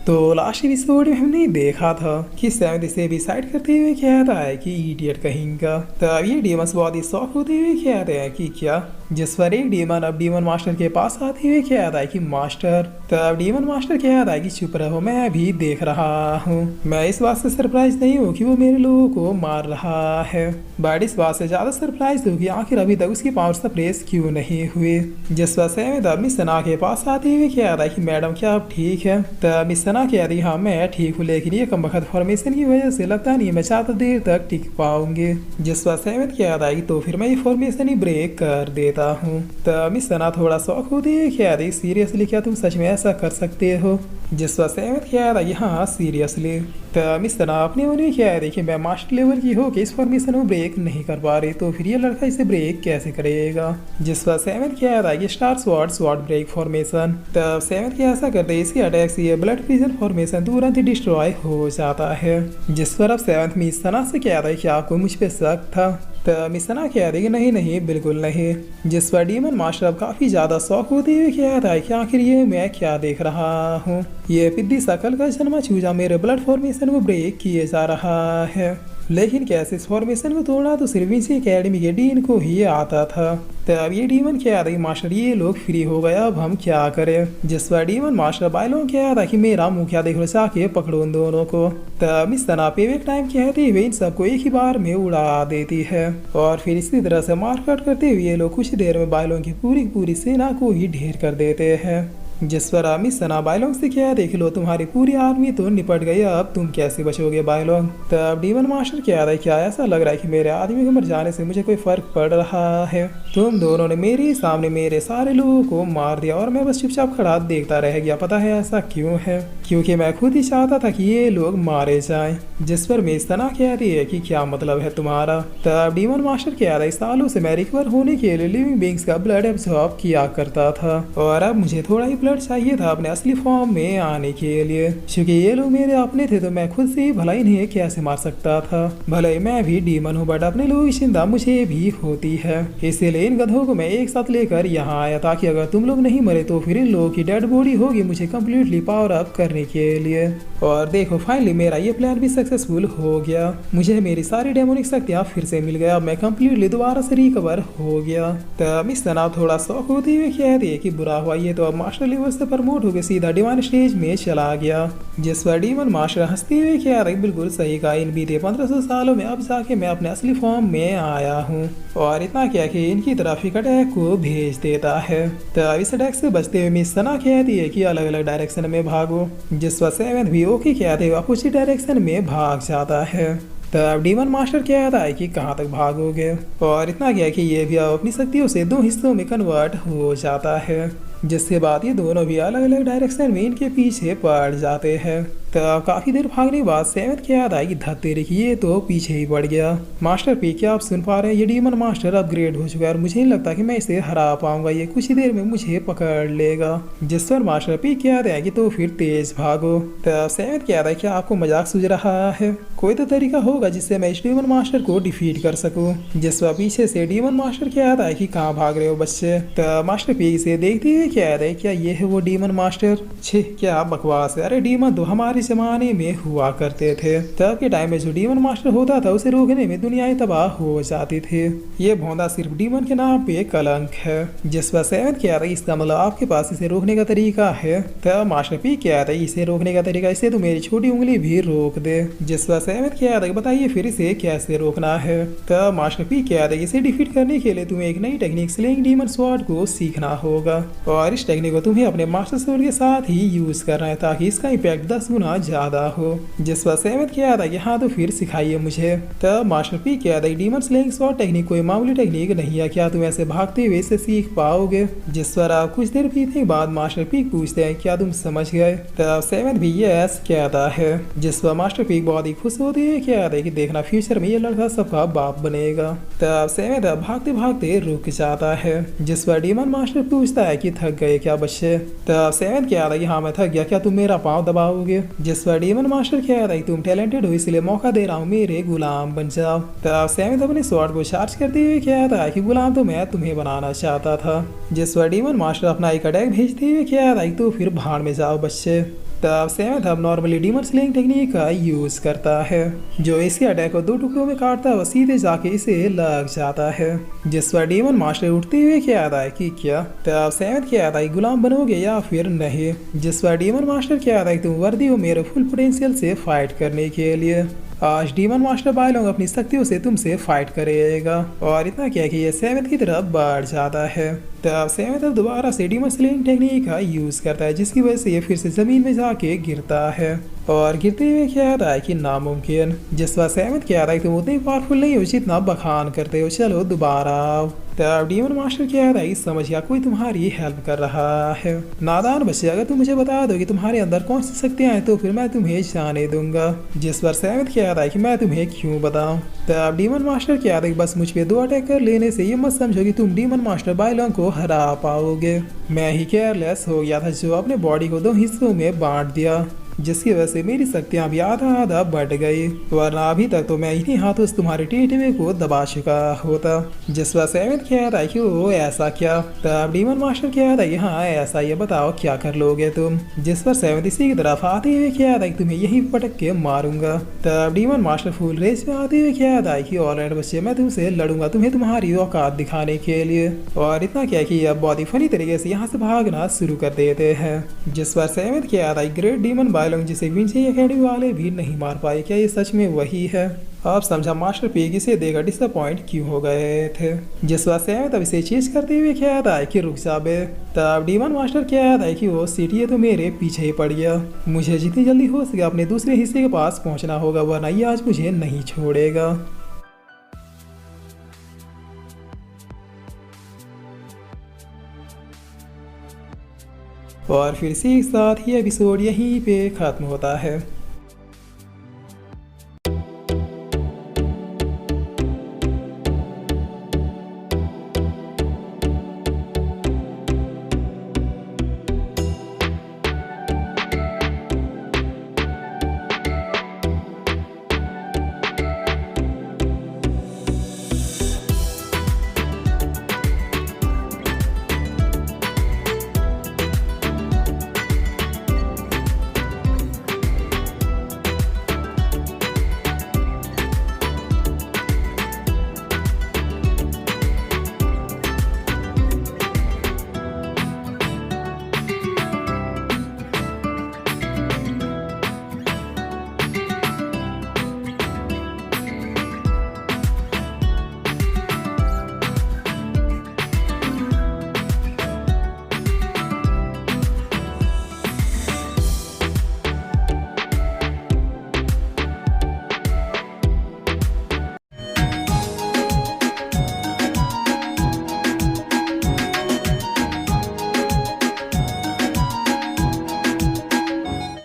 तो last episode में हमने देखा था कि सेवेंथ इसे डिसाइड करते हुए कहता है कि इडियट कहेंगे। तब ये डीमंस बहुत ही शौक होते हुए कहते हैं कि क्या, जिस पर एक डीमन अब डीमन मास्टर के पास आते हुए कहता है कि मास्टर। तब डीमन मास्टर कहता है कि चुप रहो, मैं भी देख रहा हूँ। मैं इस बात से सरप्राइज नहीं हूँ कि वो मेरे लोगों को मार रहा है, बट इस बात से ज्यादा सरप्राइज हूँ कि आखिर अभी तक उसकी पावर सप्रेस क्यों नहीं हुई। जिस पर सेवेंथ अब मिस सना के पास आते हुए कहता है कि मैडम क्या आप ठीक है। तब मिस सना कह रही हाँ मैं ठीक हूँ, लेकिन ये कमबख्त फॉर्मेशन की वजह से लगता नहीं मैं ज्यादा देर तक टिक पाऊंगी। जिस पर सेवेंथ कहता है कि तो फिर मैं ये फॉर्मेशन ही ब्रेक कर देता हूँ। तब मिस सना थोड़ा शौक होती है, कह रही सीरियसली क्या तुम सच में ऐसा कर सकते हो। जिस पर सेवेंथ कह रहा है हाँ सीरियसली। तब मिस सना अपने मन में कह रही कि मैं मास्टर लेवल की हो कि इस फॉर्मेशन को ब्रेक नहीं कर पा रही, तो फिर ये लड़का इसे ब्रेक कैसे करेगा। जिस पर सेवेंथ कह रहा है कि star sword sword break formation. तब सेवेंथ क्या ऐसा करते इसकी अटैक से ये ब्लड फ्रीजन फॉर्मेशन तुरंत ही डिस्ट्रॉय हो जाता है। जिस पर अब सेवेंथ मिस सना से कह रहा है कि आपको मुझ पे शक था। तब मिस सना कह रही कि नहीं नहीं बिल्कुल नहीं। जिस पर डीमन मास्टर अब काफी ज्यादा शौक होते हुए कहता है कि आखिर ये मैं क्या देख रहा हूँ, ये पिद्दी शकल का जन्मा चूजा मेरे ब्लड फॉर्मेशन को ब्रेक किए जा रहा है, लेकिन कैसे इस फॉर्मेशन को तोड़ना तो सिर्फ इसी एकेडमी के डीन को ही आता था। तब ये डीमन कह रही मास्टर ये लोग फ्री हो गए, अब हम क्या करें। जिस पर डीमन मास्टर बाइलों कह रहा कि मेरा मुंह क्या देख लो, जाके पकड़ो उन दोनों को। तब इस तना पे एक टाइम कहते हुए इन सबको एक ही बार में उड़ा देती है, और फिर इसी तरह से मारकाट करते हुए ये लोग कुछ देर में बाइलों की पूरी सेना को ही ढेर कर देते हैं। जिस पर मिस सना बायलोंग से क्या देख लो तुम्हारी पूरी आर्मी तो निपट गई, अब तुम कैसे बचोगे बायलोंग। तब डीमन मास्टर कह रहा है क्या ऐसा लग रहा है कि मेरे आदमी के मर जाने से मुझे कोई फर्क पड़ रहा है। तुम दोनों ने मेरे सामने मेरे सारे लोगों को मार दिया और मैं बस चुपचाप खड़ा देखता रह गया। पता है ऐसा क्यों है, क्योंकि मैं खुद ही चाहता था कि ये लोग मारे जाएं। जिस पर मिस सना कह रही है कि क्या मतलब है तुम्हारा। तब डीमन मास्टर कह रहा है सालों से मैं रिकवर होने के लिए लिविंग बींग्स का ब्लड एब्जॉर्ब किया करता था, और अब मुझे थोड़ा ही ब्लड चाहिए था अपने असली फॉर्म में आने के लिए। क्योंकि ये लोग मेरे अपने थे तो मैं खुद से ही भला इन्हें कैसे मार सकता था। भले ही मैं भी डीमन हूँ, बट अपने लोगों की चिंता मुझे भी होती है, इसीलिए इन गधों को मैं एक साथ लेकर यहाँ आया, ताकि अगर तुम लोग नहीं मरे तो फिर इन लोगों की डेड बॉडी होगी मुझे कम्प्लीटली पावर अप करने के लिए। और देखो फाइनली मेरा ये प्लान भी सक्सेसफुल हो गया, मुझे मेरी सारी डेमोनिक शक्तियाँ फिर से मिल गया, मैं कम्प्लीटली दोबारा से रिकवर हो गया। तब इस तरह थोड़ा शौक होते हुए कह दिए कि बुरा हुआ ये तो अब मास्टर लेवल से प्रमोट होकर सीधा डिवाइन स्टेज में चला गया। जिस पर डीमन मास्टर हंसते हुए कह रहे बिल्कुल सही कहा, इन बीते 1500 सालों में अब जाके मैं अपने असली फॉर्म में आया हूँ। और इतना क्या कि इनकी तरफ एक अटैक को भेज देता है। तब इस अटैक से बचते हुए मिस सना कहती है कि अलग अलग डायरेक्शन में भागो। जिस पर सेवेंथ भी ओके कहते हुए अपोजिट डायरेक्शन में भाग जाता है। तब डीमन मास्टर कहता है कि कहाँ तक भागोगे, और इतना क्या कि ये भी अपनी शक्तियों से 2 हिस्सों में कन्वर्ट हो जाता है, जिसके बाद ये दोनों भी अलग अलग डायरेक्शन में इनके पीछे पड़ जाते हैं। तब काफी देर भागने के बाद सेवेंथ के याद आई कि धत्तेरे की ये तो पीछे ही पड़ गया। मास्टर पी क्या आप सुन पा रहे हैं, ये डीमन मास्टर अपग्रेड हो चुका है और मुझे नहीं लगता कि मैं इसे हरा पाऊंगा, ये कुछ ही देर में मुझे पकड़ लेगा। जिस पर मास्टर पी क्या याद है कि तो फिर तेज भागो। तब सेवेंथ क्या याद है क्या आपको मजाक सूझ रहा है, कोई तो तरीका होगा जिससे मैं इस डीमन मास्टर को डिफीट कर सकूं। जिस पर पीछे से डीमन मास्टर क्या याद है कि कहाँ भाग रहे हो बच्चे। तब मास्टर पी से देखते हुए क्या याद है क्या ये है वो डीमन मास्टर। छे क्या बकवास है, अरे डीमन तो हमारे जमाने में हुआ करते थे, तब के टाइम में जो डीमन मास्टर होता था उसे रोकने में दुनियाएं तबाह हो जाती थी, ये भोंदा सिर्फ डीमन के नाम पे कलंक है। जिस पर सेवेंथ कह रही इसका मतलब आपके पास इसे रोकने का तरीका है। तब मास्टर पी कह रही इसे रोकने का तरीका, इसे तो मेरी छोटी उंगली भी रोक दे। जिस पर सेवेंथ कह रही बताइए फिर इसे कैसे रोकना है। तब मास्टर पी कह रही इसे डिफीट करने के लिए तुम्हें एक नई टेक्निक स्लेइंग डीमन स्वॉर्ड को सीखना होगा, और इस टेक्निक को तुम्हें अपने मास्टर स्वॉर्ड के साथ ही यूज करना है ताकि इसका इम्पैक्ट 10 गुना ज्यादा हो। जिस पर सेवेंथ कह रहा है हाँ तो फिर सिखाइए मुझे। तब मास्टर पी कह रही डीमन स्लेइंग स्वॉर्ड टेक्निक कोई मामूली टेक्निक नहीं है, क्या तुम ऐसे भागते हुए इसे सीख पाओगे। जिस पर आप कुछ देर बीतने के बाद मास्टर पी पूछते हैं क्या तुम समझ गए। तब सेवेंथ भी यस कहता है। जिस पर मास्टर पी बहुत ही खुश होती है क्या कि देखना फ्यूचर में ये लड़का सबका बाप बनेगा। तब सेवेंथ भागते भागते रुक जाता है। जिस पर डीमन मास्टर पूछता है कि थक गए क्या बच्चे। तब सेवेंथ कह रहा है हाँ मैं थक गया, क्या तुम मेरा पाँव दबाओगे। जिस पर डीमन मास्टर कह रहा है तुम टैलेंटेड हो इसलिए मौका दे रहा हूँ, मेरे गुलाम बन जाओ। तब सेवेंथ अपने स्वॉर्ड को चार्ज करते हुए कह रहा है कि गुलाम तो मैं तुम्हें बनाना चाहता था। जिस पर डीमन मास्टर अपना एक अटैक भेजते हुए कह रहा है तो फिर भाड़ में जाओ बच्चे। तब सेवेंथ अब नॉर्मली डीमन स्लेइंग टेक्निक का यूज करता है, जो इसके अटैक को 2 टुकड़ों में काटता है और सीधे जाके इसे लग जाता है। जिस पर डीमन मास्टर उठते हुए कहता है कि क्या तब सेवेंथ कहता है गुलाम बनोगे या फिर नहीं। जिस पर डीमन मास्टर कहता है तुम वर्दी हो मेरे फुल पोटेंशियल से फाइट करने के लिए। आज डीमन मास्टर बायलोंग अपनी शक्तियों से तुमसे फाइट करेगा और इतना क्या कि ये सेवेंथ की तरफ बढ़ जाता है। तब सेवेंथ दोबारा से डीमन स्लेइंग टेक्निक का यूज करता है, जिसकी वजह से ये फिर से जमीन में जाके गिरता है और गिरते हुए कहता है कि नामुमकिन। जिस पर सेवेंथ कहता है तुम उतने पावरफुल नहीं हो जितना बखान करते हो, चलो दोबारा आओ। तब डीमन मास्टर कहता है समझ गया कोई तुम्हारी हेल्प कर रहा है। नादान बच्चे, अगर तुम मुझे बता दो कि तुम्हारे अंदर कौन सी शक्तियां हैं तो फिर मैं तुम्हें जाने दूंगा। जिस पर सेवेंथ कहता है कि मैं तुम्हें क्यों बताऊं। तब डीमन मास्टर कहता है बस मुझ पे 2 अटैक कर लेने से ये मत समझो कि तुम डीमन मास्टर बायलोंग को हरा पाओगे। मैं ही केयरलेस हो गया था जो अपने बॉडी को 2 हिस्सों में बांट दिया, जिसकी वजह से मेरी शक्तियां भी आधा आधा बढ़ गई, वरना अभी तक तो मैं इन्हीं हाथों से तुम्हारे टीटीवी को दबा चुका होता। जिस पर सेवेंथ कहता है कि वो ऐसा क्या। तब डीमन मास्टर कहता है हाँ ऐसा, ये बताओ क्या कर लोगे तुम। जिस पर सेवेंथ इसी की तरफ आते हुए कहता है तुम्हें यहीं पटक के मारूंगा। तब डीमन मास्टर फुल रेस में आते हुए कहता है कि ऑलराइट बच्चे, मैं तुमसे लड़ूंगा तुम्हें तुम्हारी औकात दिखाने के लिए। और इतना क्या कि अब बहुत ही फनी तरीके से यहाँ से भागना शुरू कर देते हैं। जिस पर सेवेंथ कहता है ग्रेट डीमन बायलोंग जिसे विंची एकेडमी वाले भी नहीं मार पाए, क्या ये सच में वही है। अब समझा मास्टर पिग इसे देकर डिसअपॉइंट क्यों हो गए थे। जिस बात से तब इसे चीज करते हुए कहता है कि रुक जा बे। तब डीमन मास्टर कहता है कि वो सीटी तो मेरे पीछे ही पड़ गया, मुझे जितनी जल्दी हो सके अपने दूसरे हिस्से के पास पहुंचना होगा, वरना ये आज मुझे नहीं छोड़ेगा। और फिर इसी के साथ ये एपिसोड यहीं पे ख़त्म होता है।